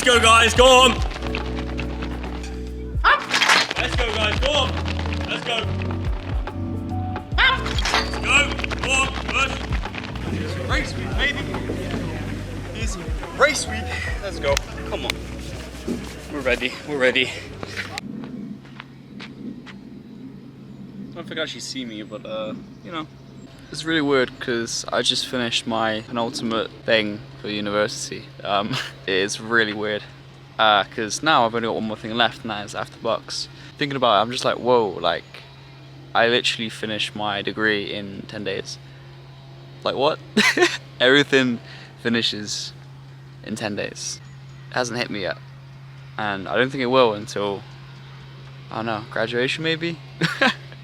go, guys, go on. Let's go, guys, go on. Let's go. Let's go, go on, push. It's race week, baby. It's race week. Let's go, come on. We're ready, we're ready. I don't think I actually see me, but you know. It's really weird because I just finished my penultimate thing for university. It is really weird because now I've only got one more thing left, and that is after BUCS. Thinking about it, I'm just like, whoa, like I literally finished my degree in 10 days. Like what? Everything finishes in 10 days. It hasn't hit me yet, and I don't think it will until, I don't know, graduation maybe.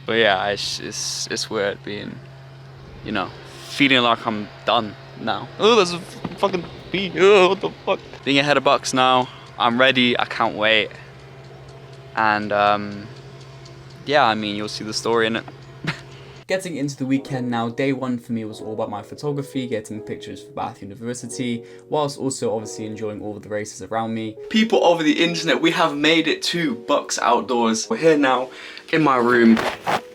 But yeah, it's weird being, you know, feeling like I'm done now. Oh, there's a fucking bee. Oh, what the fuck? Being ahead of BUCS now, I'm ready, I can't wait. And yeah, I mean, you'll see the story in it. Getting into the weekend now, day one for me was all about my photography, getting pictures for Bath University, whilst also obviously enjoying all of the races around me. People over the internet, we have made it to BUCS Outdoors. We're here now in my room,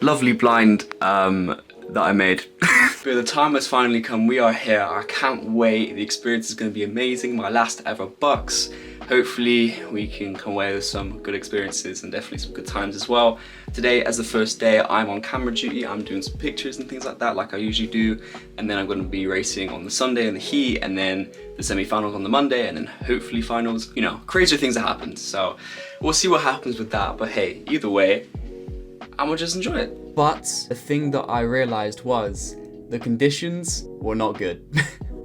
lovely blind that I made. But the time has finally come, we are here, I can't wait, the experience is going to be amazing, my last ever BUCS. Hopefully we can come away with some good experiences and definitely some good times as well. Today, as the first day, I'm on camera duty, I'm doing some pictures and things like that, like I usually do, and then I'm going to be racing on the Sunday in the heat, and then the semi-finals on the Monday, and then hopefully finals. You know, crazy things that happen, so we'll see what happens with that, but hey, either way, I'm gonna just enjoy it. But the thing that I realized was the conditions were not good.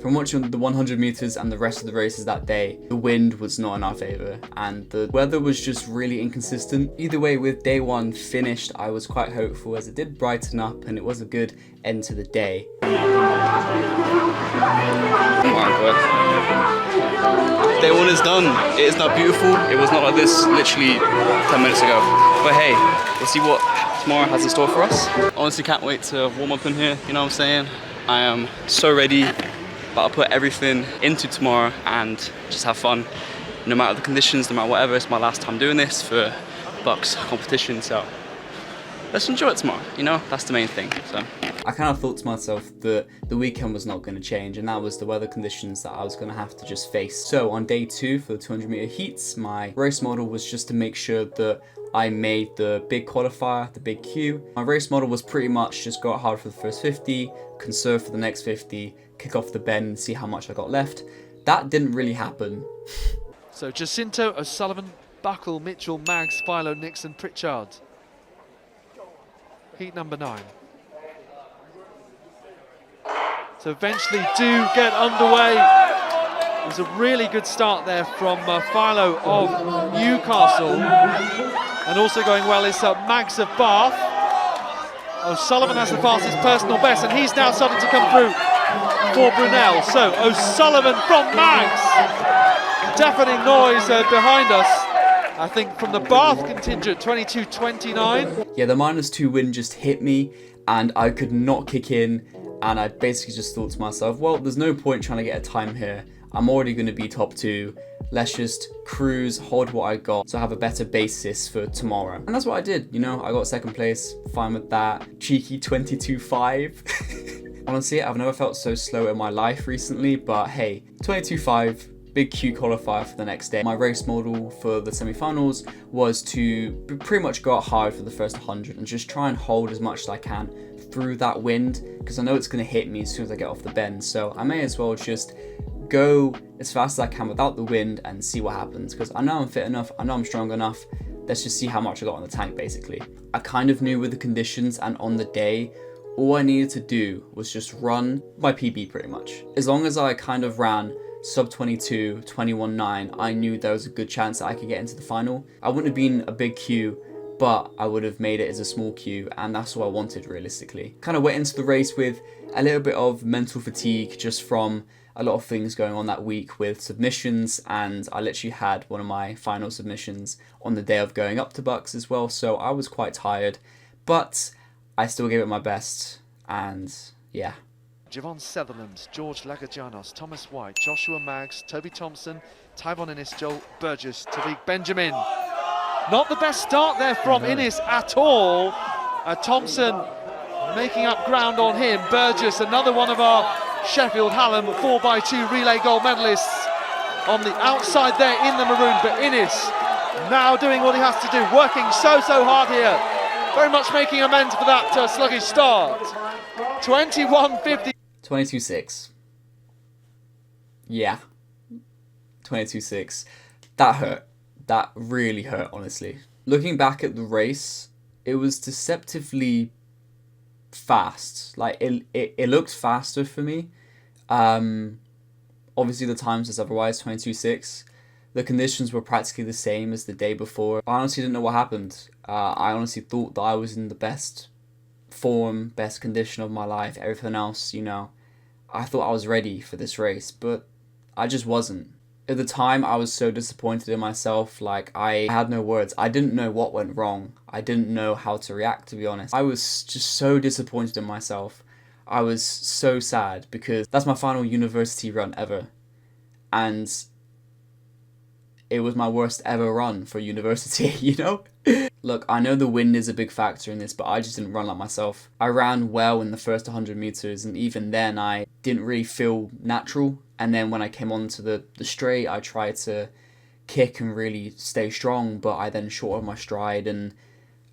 From watching the 100 meters and the rest of the races that day, the wind was not in our favor and the weather was just really inconsistent. Either way, with day one finished, I was quite hopeful as it did brighten up and it was a good end to the day. Day one is done. It is not beautiful. It was not like this literally 10 minutes ago. But hey, we'll see what tomorrow has in store for us. Honestly, can't wait to warm up in here, you know what I'm saying? I am so ready, but I'll put everything into tomorrow and just have fun. No matter the conditions, no matter whatever, it's my last time doing this for BUCS competition, so let's enjoy it tomorrow, you know? That's the main thing, so. I kind of thought to myself that the weekend was not going to change, and that was the weather conditions that I was going to have to just face. So on day two for the 200 meter heats, my race model was just to make sure that I made the big qualifier, the big Q. My race model was pretty much just go out hard for the first 50, conserve for the next 50, kick off the bend and see how much I got left. That didn't really happen. So Jacinto, O'Sullivan, Buckle, Mitchell, Maggs, Philo, Nixon, Pritchard. Heat number 9. So eventually do get underway. It was a really good start there from Philo of Newcastle. And also going well is Maggs of Bath. O'Sullivan has the fastest personal best and he's now starting to come through for Brunel. So O'Sullivan from Maggs. Deafening noise behind us. I think from the Bath contingent, 22.29. Yeah, the -2 wind just hit me and I could not kick in. And I basically just thought to myself, well, there's no point trying to get a time here. I'm already going to be top 2. Let's just cruise, hold what I got, so I have a better basis for tomorrow. And that's what I did, you know, I got second place, fine with that. Cheeky 22.5. Honestly, I've never felt so slow in my life recently, but hey, 22.5, big Q qualifier for the next day. My race model for the semi-finals was to pretty much go out hard for the first 100 and just try and hold as much as I can through that wind, because I know it's going to hit me as soon as I get off the bend, so I may as well just go as fast as I can without the wind and see what happens, because I know I'm fit enough, I know I'm strong enough. Let's just see how much I got in the tank, basically. I kind of knew with the conditions and on the day, all I needed to do was just run my PB pretty much. As long as I kind of ran sub 22, 21.9, I knew there was a good chance that I could get into the final. I wouldn't have been a big Q, but I would have made it as a small Q, and that's what I wanted realistically. Kind of went into the race with a little bit of mental fatigue just from a lot of things going on that week with submissions, and I literally had one of my final submissions on the day of going up to BUCS as well, so I was quite tired, but I still gave it my best, and yeah. Javon Sutherland, George Lagajanos, Thomas White, Joshua Maggs, Toby Thompson, Tyvon Innes, Joel Burgess, Tariq Benjamin. Not the best start there from Innes at all. Thompson making up ground on him. Burgess, another one of our Sheffield Hallam 4x2 relay gold medalists, on the outside there in the maroon, but Innes now doing what he has to do, working so hard here, very much making amends for that sluggish start. 21.50. 22.6. Yeah. 22.6. That hurt. That really hurt, honestly. Looking back at the race, it was deceptively fast. Like, it looked faster for me. Obviously the time says otherwise, 22.6. The conditions were practically the same as the day before. I honestly didn't know what happened. I honestly thought that I was in the best form, best condition of my life, everything else, you know. I thought I was ready for this race, but I just wasn't. At the time, I was so disappointed in myself, like I had no words. I didn't know what went wrong. I didn't know how to react, to be honest. I was just so disappointed in myself. I was so sad because that's my final university run ever. And it was my worst ever run for university, you know? Look, I know the wind is a big factor in this, but I just didn't run like myself. I ran well in the first 100 meters, and even then I didn't really feel natural. And then when I came onto the straight, I tried to kick and really stay strong, but I then shortened my stride and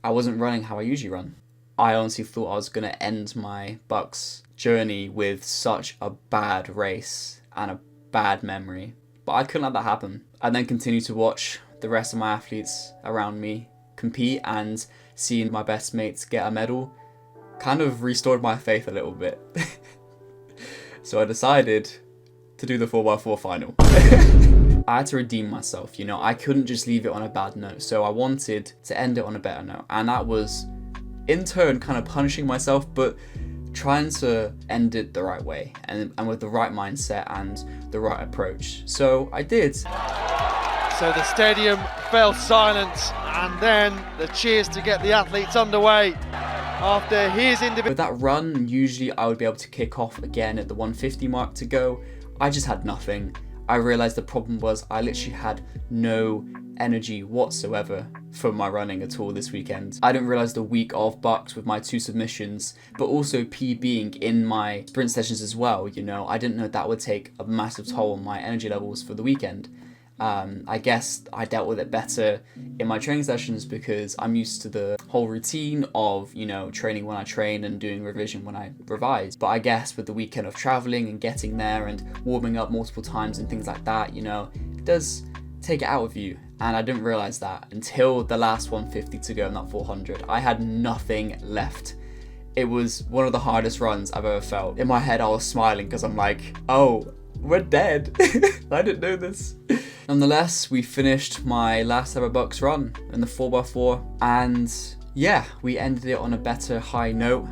I wasn't running how I usually run. I honestly thought I was going to end my BUCS journey with such a bad race and a bad memory. But I couldn't let that happen. I then continued to watch the rest of my athletes around me compete, and seeing my best mates get a medal kind of restored my faith a little bit. So I decided to do the 4x4 final. I had to redeem myself, you know. I couldn't just leave it on a bad note, so I wanted to end it on a better note, and that was in turn kind of punishing myself, but trying to end it the right way and with the right mindset and the right approach. So I did. So the stadium fell silent, and then the cheers to get the athletes underway after his individual. With that run, usually I would be able to kick off again at the 150 mark to go. I just had nothing. I realized the problem was I literally had no energy whatsoever for my running at all this weekend. I didn't realize the week of BUCS with my 2 submissions, but also PBing in my sprint sessions as well, you know. I didn't know that would take a massive toll on my energy levels for the weekend. I guess I dealt with it better in my training sessions because I'm used to the whole routine of, you know, training when I train and doing revision when I revise. But I guess with the weekend of traveling and getting there and warming up multiple times and things like that, you know, it does take it out of you. And I didn't realize that until the last 150 to go in that 400. I had nothing left. It was one of the hardest runs I've ever felt. In my head, I was smiling because I'm like, oh, we're dead. I didn't know this. Nonetheless, we finished my last ever BUCS run in the 4x4, and yeah, we ended it on a better high note,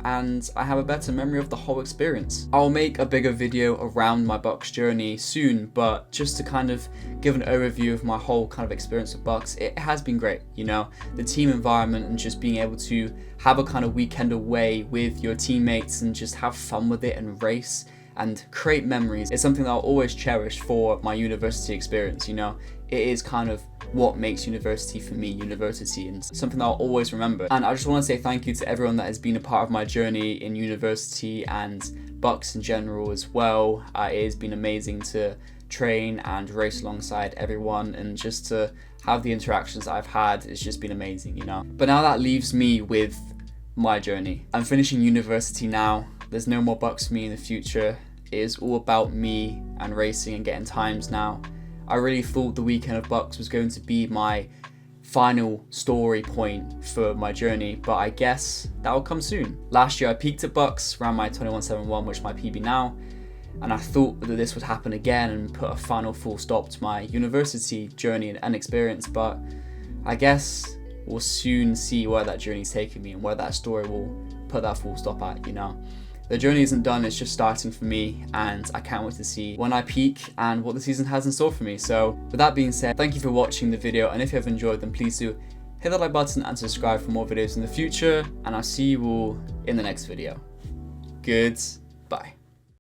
and I have a better memory of the whole experience. I'll make a bigger video around my BUCS journey soon, but just to kind of give an overview of my whole kind of experience with BUCS, it has been great, you know, the team environment and just being able to have a kind of weekend away with your teammates and just have fun with it and race and create memories. It's something that I'll always cherish for my university experience, you know. It is kind of what makes university for me university, and something that I'll always remember. And I just want to say thank you to everyone that has been a part of my journey in university and BUCS in general as well. It has been amazing to train and race alongside everyone, and just to have the interactions I've had, it's just been amazing, you know. But now that leaves me with my journey. I'm finishing university now. There's no more BUCS for me in the future. It is all about me and racing and getting times now. I really thought the weekend of BUCS was going to be my final story point for my journey, but I guess that will come soon. Last year I peaked at BUCS, ran my 21.71, which is my PB now, and I thought that this would happen again and put a final full stop to my university journey and experience, but I guess we'll soon see where that journey's taking me and where that story will put that full stop at, you know. The journey isn't done, it's just starting for me, and I can't wait to see when I peak and what the season has in store for me. So with that being said, thank you for watching the video, and if you have enjoyed, then please do hit the like button and subscribe for more videos in the future, and I'll see you all in the next video. Goodbye. Bye.